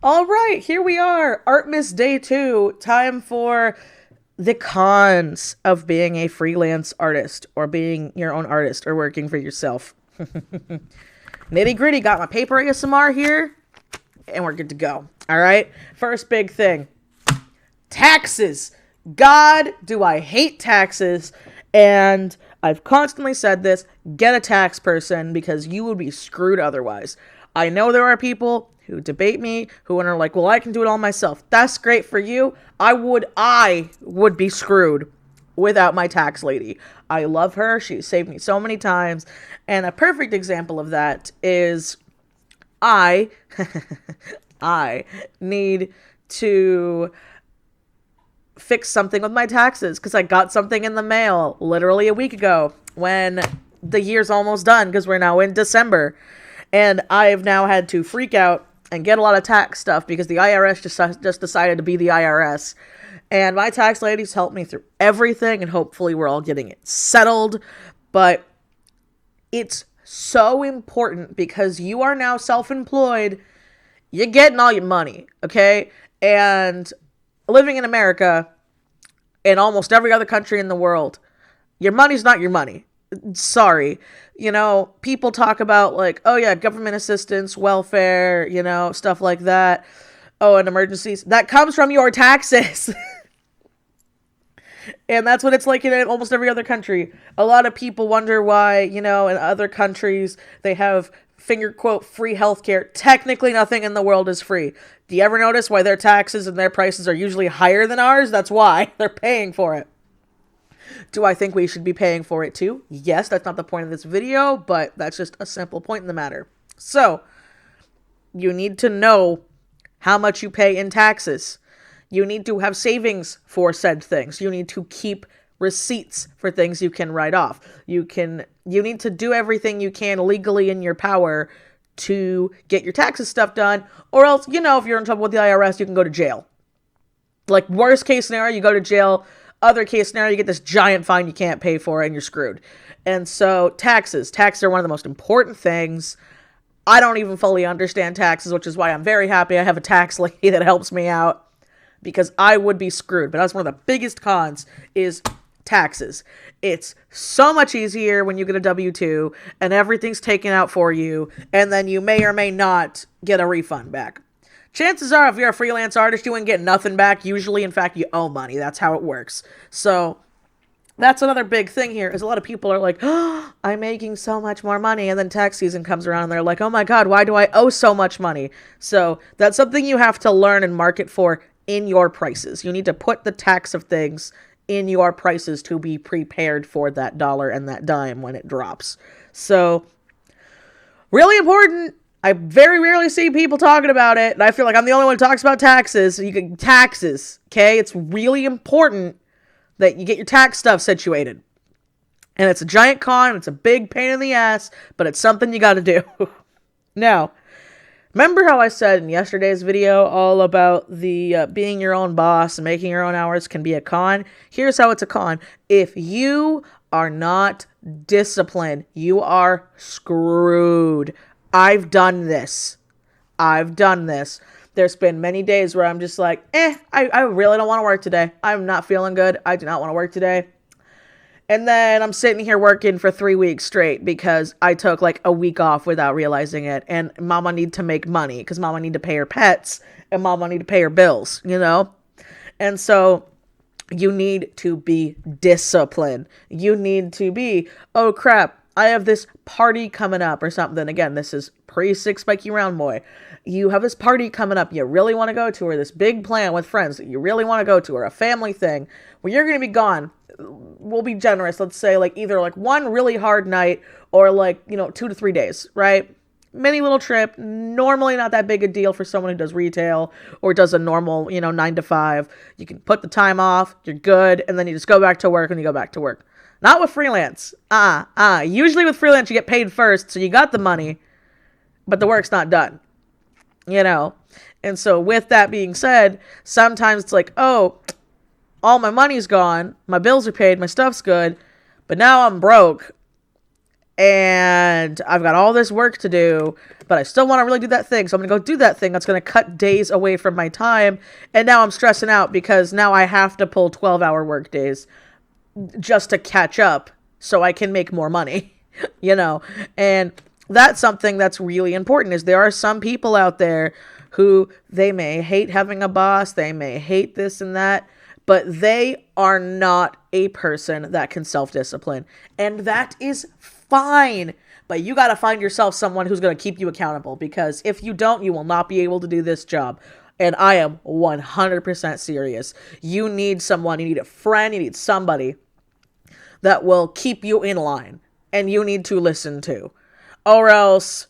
All right, here we are. Artmas Day 2. Time for the cons of being a freelance artist or being your own artist or working for yourself. Nitty gritty, got my paper ASMR here, and we're good to go. All right, first big thing, taxes. God, do I hate taxes. And I've constantly said this, get a tax person because you would be screwed otherwise. I know there are people who debate me, who are like, well, I can do it all myself. That's great for you. I would be screwed without my tax lady. I love her. She saved me so many times. And a perfect example of that is I need to fix something with my taxes because I got something in the mail literally a week ago when the year's almost done because we're now in December. And I've now had to freak out and get a lot of tax stuff because the IRS just decided to be the IRS. And my tax ladies helped me through everything, and hopefully we're all getting it settled. But it's so important because you are now self-employed. You're getting all your money, okay? And living in America and almost every other country in the world, your money's not your money. Sorry. You know, people talk about like, oh yeah, government assistance, welfare, you know, stuff like that. Oh, and emergencies. That comes from your taxes. And that's what it's like in almost every other country. A lot of people wonder why, you know, in other countries they have finger quote free healthcare. Technically nothing in the world is free. Do you ever notice why their taxes and their prices are usually higher than ours? That's why. They're paying for it. Do I think we should be paying for it too? Yes, that's not the point of this video, but that's just a simple point in the matter. So, you need to know how much you pay in taxes. You need to have savings for said things. You need to keep receipts for things you can write off. You need to do everything you can legally in your power to get your taxes stuff done, or else, you know, if you're in trouble with the IRS, you can go to jail. Like, worst case scenario, you go to jail. Other case scenario, you get this giant fine you can't pay for and you're screwed. And so taxes are one of the most important things. I don't even fully understand taxes, which is why I'm very happy I have a tax lady that helps me out because I would be screwed. But that's one of the biggest cons is taxes. It's so much easier when you get a W-2 and everything's taken out for you, and then you may or may not get a refund back. Chances are, if you're a freelance artist, you ain't getting nothing back. Usually, in fact, you owe money. That's how it works. So, that's another big thing here, is a lot of people are like, oh, I'm making so much more money. And then tax season comes around, and they're like, oh my God, why do I owe so much money? So, that's something you have to learn and market for in your prices. You need to put the tax of things in your prices to be prepared for that dollar and that dime when it drops. So, really important. I very rarely see people talking about it, and I feel like I'm the only one who talks about taxes. Taxes, okay? It's really important that you get your tax stuff situated. And it's a giant con, it's a big pain in the ass, but it's something you gotta do. Now, remember how I said in yesterday's video all about the being your own boss and making your own hours can be a con? Here's how it's a con. If you are not disciplined, you are screwed. I've done this. There's been many days where I'm just like, I really don't want to work today. I'm not feeling good. I do not want to work today. And then I'm sitting here working for 3 weeks straight because I took like a week off without realizing it. And mama need to make money because mama need to pay her pets and mama need to pay her bills, you know? And so you need to be disciplined. You need to be, oh crap, I have this party coming up or something. Again, this is pre-6 Spiky Round Boy. You have this party coming up you really want to go to, or this big plan with friends that you really want to go to, or a family thing where you're going to be gone. We'll be generous. Let's say like either like one really hard night or like, 2 to 3 days, right? Mini little trip, normally not that big a deal for someone who does retail or does a normal, 9 to 5. You can put the time off, you're good, and then you just go back to work when you go back to work. Not with freelance. Usually with freelance, you get paid first, so you got the money, but the work's not done. And so with that being said, sometimes it's like, oh, all my money's gone, my bills are paid, my stuff's good, but now I'm broke. and I've got all this work to do, but I still want to really do that thing. So I'm going to go do that thing. That's going to cut days away from my time. And now I'm stressing out because now I have to pull 12-hour work days just to catch up so I can make more money, you know? And that's something that's really important is there are some people out there who they may hate having a boss. They may hate this and that, but they are not a person that can self-discipline. And that is fine. But you got to find yourself someone who's going to keep you accountable, because if you don't, you will not be able to do this job. And I am 100% serious. You need someone, you need a friend, you need somebody that will keep you in line and you need to listen to. Or else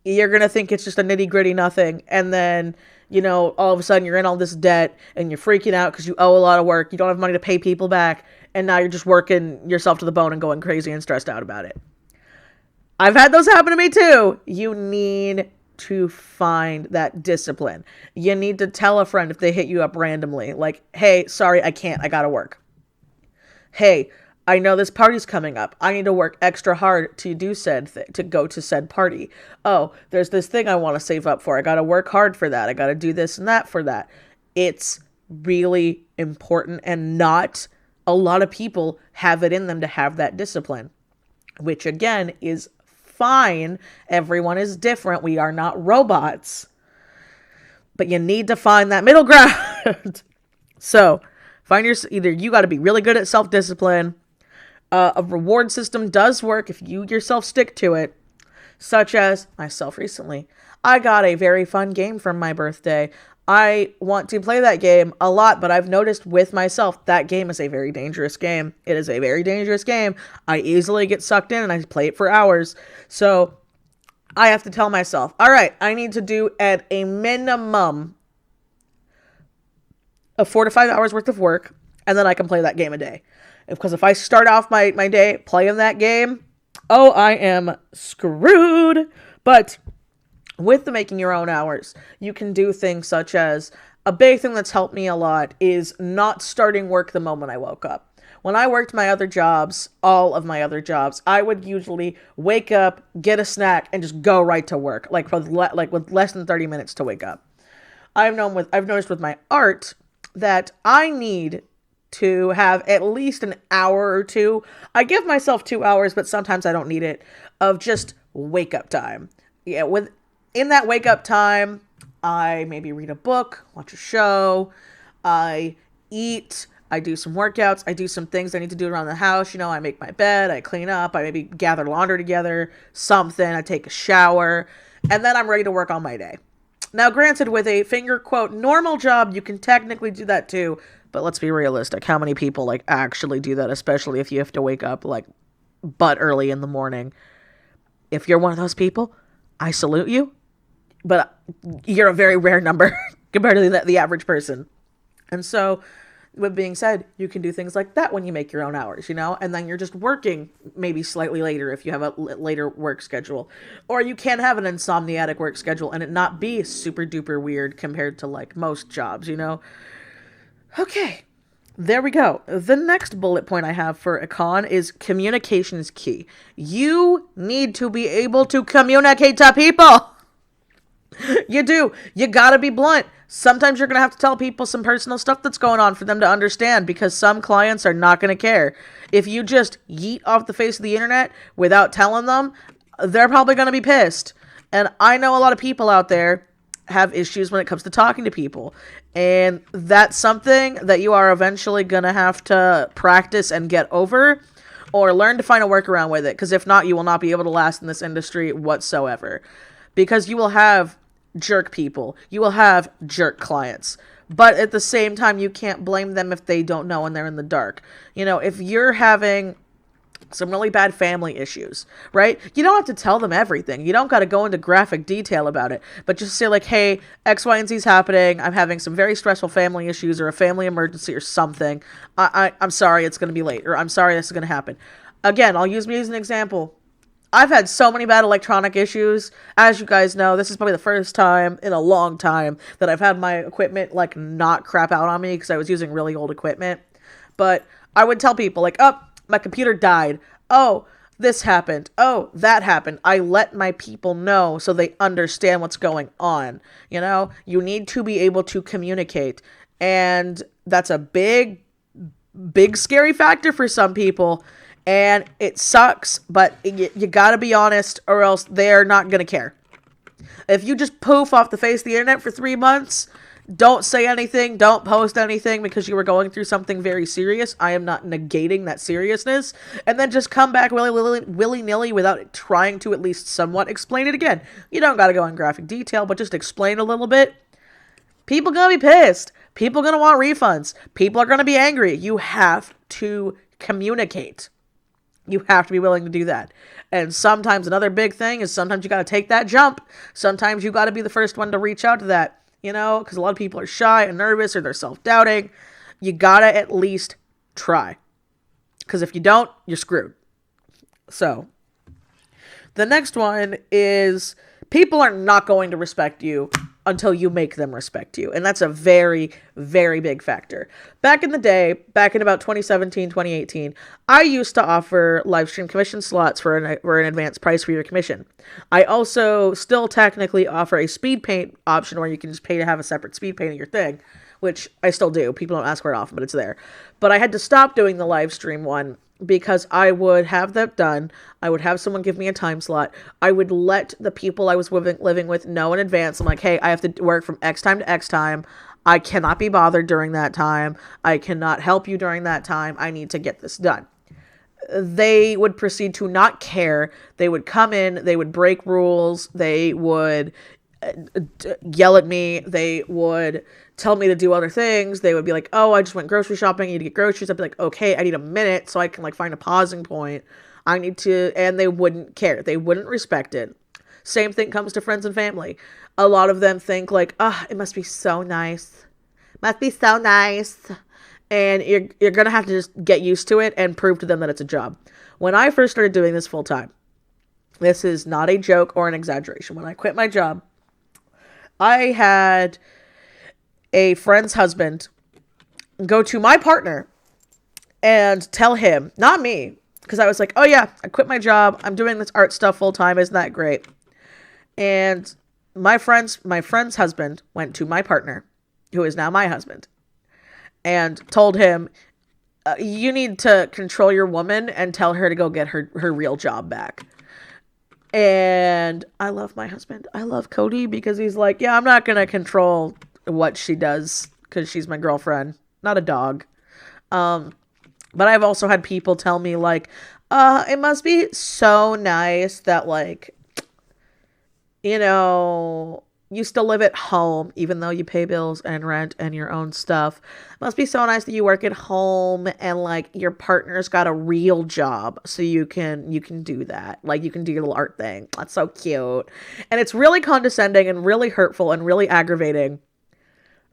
you're going to think it's just a nitty gritty nothing. And then, you know, all of a sudden you're in all this debt and you're freaking out because you owe a lot of work. You don't have money to pay people back. And now you're just working yourself to the bone and going crazy and stressed out about it. I've had those happen to me too. You need to find that discipline. You need to tell a friend if they hit you up randomly. Like, hey, sorry, I can't. I gotta work. Hey, I know this party's coming up. I need to work extra hard to do said to go to said party. Oh, there's this thing I want to save up for. I got to work hard for that. I got to do this and that for that. It's really important, and not a lot of people have it in them to have that discipline, which again is fine. Everyone is different. We are not robots, but you need to find that middle ground. So find your, either you got to be really good at self-discipline. A reward system does work if you yourself stick to it, such as myself recently. I got a very fun game for my birthday. I want to play that game a lot, but I've noticed with myself that game is a very dangerous game. It is a very dangerous game. I easily get sucked in and I play it for hours. So I have to tell myself, all right, I need to do at a minimum of 4 to 5 hours worth of work, and then I can play that game a day. Because if I start off my day playing that game, oh, I am screwed. But with the making your own hours, you can do things such as, a big thing that's helped me a lot is not starting work the moment I woke up. When I worked my other jobs, all of my other jobs, I would usually wake up, get a snack, and just go right to work, like with less than 30 minutes to wake up. I've noticed with my art that I need to have at least an hour or two. I give myself 2 hours, but sometimes I don't need it, of just wake up time. Yeah, in that wake up time, I maybe read a book, watch a show, I eat, I do some workouts, I do some things I need to do around the house. You know, I make my bed, I clean up, I maybe gather laundry together, something, I take a shower, and then I'm ready to work on my day. Now, granted, with a finger quote normal job, you can technically do that too, but let's be realistic. How many people like actually do that, especially if you have to wake up like butt early in the morning? If you're one of those people, I salute you, but you're a very rare number compared to the average person. And so, with being said, you can do things like that when you make your own hours, you know, and then you're just working maybe slightly later if you have a later work schedule, or you can have an insomniatic work schedule and it not be super duper weird compared to like most jobs, you know. Okay, there we go. The next bullet point I have for Econ is communication is key. You need to be able to communicate to people. You do. You gotta be blunt. Sometimes you're gonna have to tell people some personal stuff that's going on for them to understand, because some clients are not gonna care. If you just yeet off the face of the internet without telling them, they're probably gonna be pissed. And I know a lot of people out there have issues when it comes to talking to people. And that's something that you are eventually gonna have to practice and get over, or learn to find a workaround with it. Because if not, you will not be able to last in this industry whatsoever. Because you will have jerk people. You will have jerk clients. But at the same time, you can't blame them if they don't know and they're in the dark. You know, if you're having some really bad family issues, right? You don't have to tell them everything. You don't got to go into graphic detail about it. But just say like, hey, X, Y, and Z is happening. I'm having some very stressful family issues or a family emergency or something. I'm sorry it's going to be late. Or I'm sorry this is going to happen. Again, I'll use me as an example. I've had so many bad electronic issues. As you guys know, this is probably the first time in a long time that I've had my equipment like not crap out on me because I was using really old equipment. But I would tell people like, oh, my computer died. Oh, this happened. Oh, that happened. I let my people know so they understand what's going on. You know, you need to be able to communicate. And that's a big, big scary factor for some people. And it sucks, but you gotta be honest or else they're not gonna care. If you just poof off the face of the internet for 3 months, don't say anything, don't post anything because you were going through something very serious. I am not negating that seriousness. And then just come back willy-nilly without trying to at least somewhat explain it again. You don't gotta go in graphic detail, but just explain a little bit. People gonna be pissed. People gonna want refunds. People are gonna be angry. You have to communicate. You have to be willing to do that. And sometimes another big thing is sometimes you got to take that jump. Sometimes you got to be the first one to reach out to that, you know, because a lot of people are shy and nervous or they're self-doubting. You got to at least try. Because if you don't, you're screwed. So, the next one is people are not going to respect you until you make them respect you. And that's a very, very big factor. Back in the day, back in about 2017, 2018, I used to offer live stream commission slots for an advanced price for your commission. I also still technically offer a speed paint option where you can just pay to have a separate speed paint of your thing, which I still do. People don't ask for it often, but it's there. But I had to stop doing the live stream one because I would have that done. I would have someone give me a time slot. I would let the people I was living with know in advance. I'm like, hey, I have to work from X time to X time. I cannot be bothered during that time. I cannot help you during that time. I need to get this done. They would proceed to not care. They would come in. They would break rules. They would yell at me. They would tell me to do other things. They would be like, oh, I just went grocery shopping. I need to get groceries. I'd be like, okay, I need a minute so I can like find a pausing point. I need to, and they wouldn't care. They wouldn't respect it. Same thing comes to friends and family. A lot of them think like, oh, it must be so nice. Must be so nice. And you're going to have to just get used to it and prove to them that it's a job. When I first started doing this full time, this is not a joke or an exaggeration. When I quit my job, I had a friend's husband go to my partner and tell him, not me, because I was like, oh yeah, I quit my job. I'm doing this art stuff full time. Isn't that great? And my friend's husband went to my partner, who is now my husband, and told him, you need to control your woman and tell her to go get her real job back. And I love my husband. I love Cody because he's like, yeah, I'm not going to control what she does because she's my girlfriend, not a dog. But I've also had people tell me like, it must be so nice that like, you know, you still live at home, even though you pay bills and rent and your own stuff. It must be so nice that you work at home and like your partner's got a real job, so you can do that. Like you can do your little art thing. That's so cute. And it's really condescending and really hurtful and really aggravating.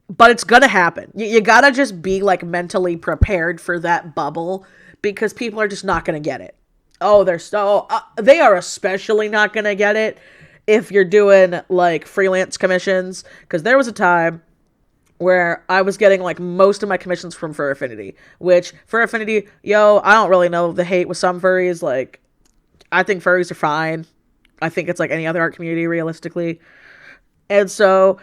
But it's gonna happen. You gotta just be like mentally prepared for that bubble because people are just not gonna get it. Oh, they are especially not gonna get it if you're doing like freelance commissions, because there was a time where I was getting like most of my commissions from Fur Affinity, which Fur Affinity, I don't really know the hate with some furries. Like, I think furries are fine. I think it's like any other art community realistically. And so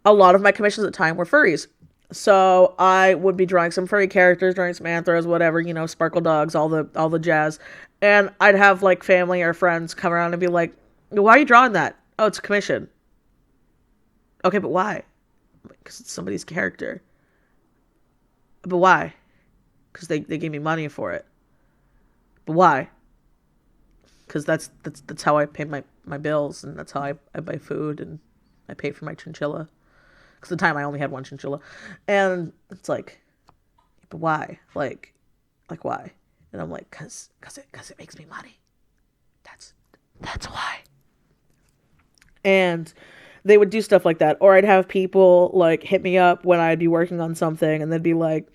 a lot of my commissions at the time were furries. So I would be drawing some furry characters, drawing some anthros, whatever, sparkle dogs, all the jazz. And I'd have like family or friends come around and be like, why are you drawing that? Oh, it's a commission. Okay, but why? Because it's somebody's character. But why? Because they gave me money for it. But why? Because that's how I pay my bills, and that's how I buy food, and I pay for my chinchilla. Because at the time I only had one chinchilla. And it's like, but why? Like why? And I'm like, cause it makes me money. That's why. And they would do stuff like that. Or I'd have people like hit me up when I'd be working on something, and they'd be like,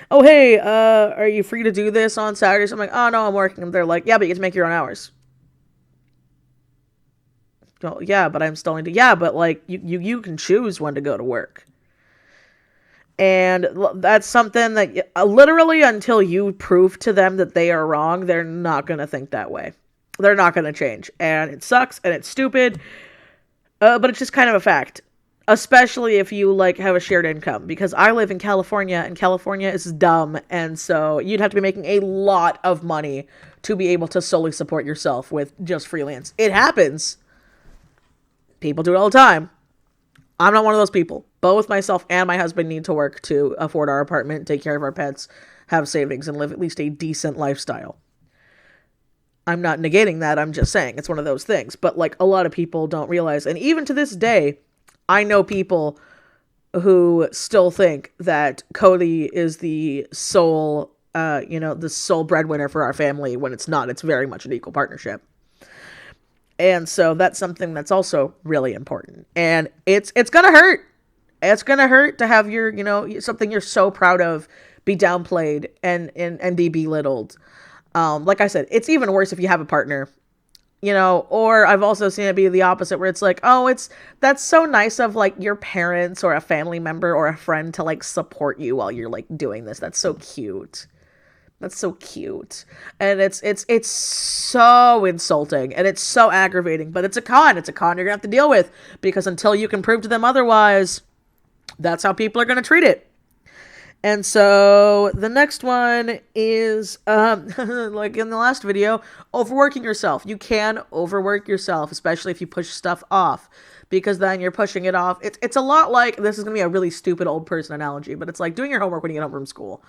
oh, hey, are you free to do this on Saturdays? I'm like, oh, no, I'm working. And they're like, yeah, but you get to make your own hours. Oh, yeah, but I'm still into, yeah, but like you can choose when to go to work. And that's something that literally until you prove to them that they are wrong, they're not going to think that way. They're not going to change. And it sucks and it's stupid, but it's just kind of a fact. Especially if you like have a shared income, because I live in California and California is dumb. And so you'd have to be making a lot of money to be able to solely support yourself with just freelance. It happens. People do it all the time. I'm not one of those people. Both myself and my husband need to work to afford our apartment, take care of our pets, have savings, and live at least a decent lifestyle. I'm not negating that. I'm just saying it's one of those things. But like a lot of people don't realize, and even to this day, I know people who still think that Cody is the sole, the sole breadwinner for our family when it's not. It's very much an equal partnership. And so that's something that's also really important. And it's going to hurt. It's going to hurt to have your, something you're so proud of be downplayed and be belittled. Like I said, it's even worse if you have a partner, or I've also seen it be the opposite where it's like, oh, that's so nice of like your parents or a family member or a friend to like support you while you're like doing this. That's so cute. That's so cute. And it's so insulting and it's so aggravating, but it's a con. It's a con you're going to have to deal with because until you can prove to them otherwise, that's how people are going to treat it. And so the next one is, like in the last video, overworking yourself. You can overwork yourself, especially if you push stuff off, because then you're pushing it off. It's a lot like, this is going to be a really stupid old person analogy, but it's like doing your homework when you get home from school.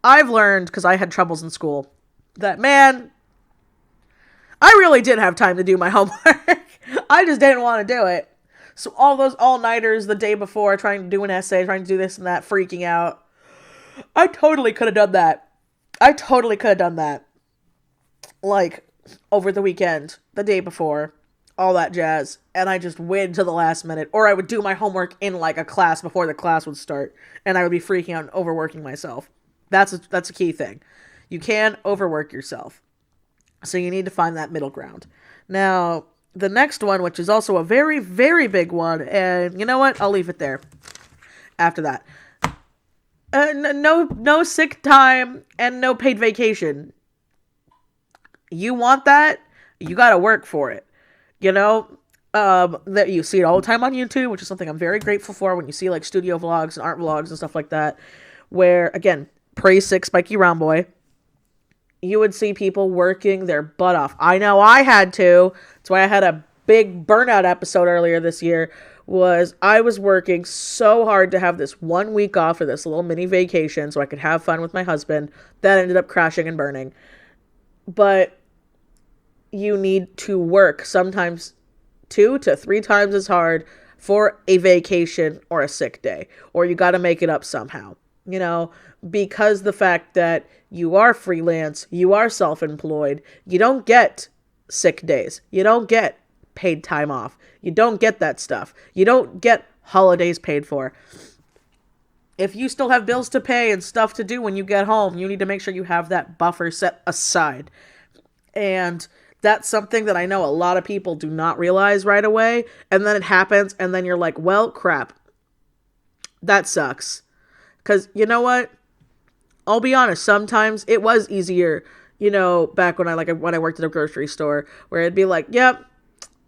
I've learned, because I had troubles in school, that, man, I really didn't have time to do my homework. I just didn't want to do it. So all those all-nighters the day before, trying to do an essay, trying to do this and that, freaking out. I totally could have done that. Like, over the weekend, the day before, all that jazz. And I just wait until the last minute. Or I would do my homework in, like, a class before the class would start. And I would be freaking out and overworking myself. That's a key thing. You can overwork yourself. So you need to find that middle ground. Now, the next one, which is also a very, very big one, and you know what? I'll leave it there after that. No sick time and no paid vacation. You want that? You gotta work for it. That you see it all the time on YouTube, which is something I'm very grateful for when you see like studio vlogs and art vlogs and stuff like that, where, again, praise sick spiky round boy, you would see people working their butt off. I know I had to. That's why I had a big burnout episode earlier this year, was I was working so hard to have this 1 week off for this little mini vacation so I could have fun with my husband. That ended up crashing and burning. But you need to work sometimes 2 to 3 times as hard for a vacation or a sick day, or you got to make it up somehow, because the fact that you are freelance, you are self-employed, you don't get sick days, you don't get paid time off, you don't get that stuff, you don't get holidays paid for. If you still have bills to pay and stuff to do when you get home, you need to make sure you have that buffer set aside. And that's something that I know a lot of people do not realize right away. And then it happens, and then you're like, well, crap. That sucks. Because you know what? I'll be honest, sometimes it was easier, back when I worked at a grocery store, where it'd be like, yep,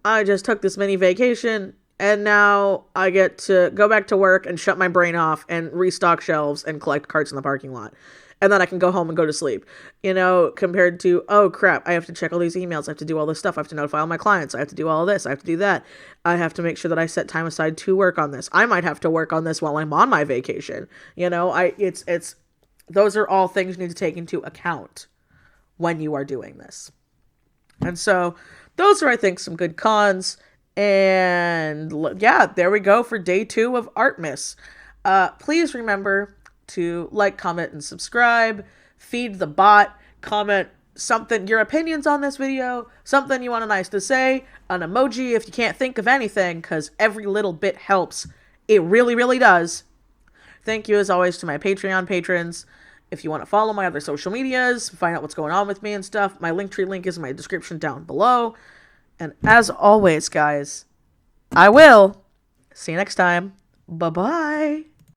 I just took this mini vacation, and now I get to go back to work and shut my brain off and restock shelves and collect carts in the parking lot. And then I can go home and go to sleep, compared to, oh crap, I have to check all these emails. I have to do all this stuff. I have to notify all my clients. I have to do all this. I have to do that. I have to make sure that I set time aside to work on this. I might have to work on this while I'm on my vacation. Those are all things you need to take into account when you are doing this. And so those are, I think, some good cons. And yeah, there we go for day 2 of Artmas. Please remember to like, comment, and subscribe. Feed the bot. Comment something, your opinions on this video, something you want nice to say, an emoji if you can't think of anything, because every little bit helps. It really, really does. Thank you, as always, to my Patreon patrons. If you want to follow my other social medias, find out what's going on with me and stuff, my Linktree link is in my description down below. And as always, guys, I will see you next time. Bye-bye.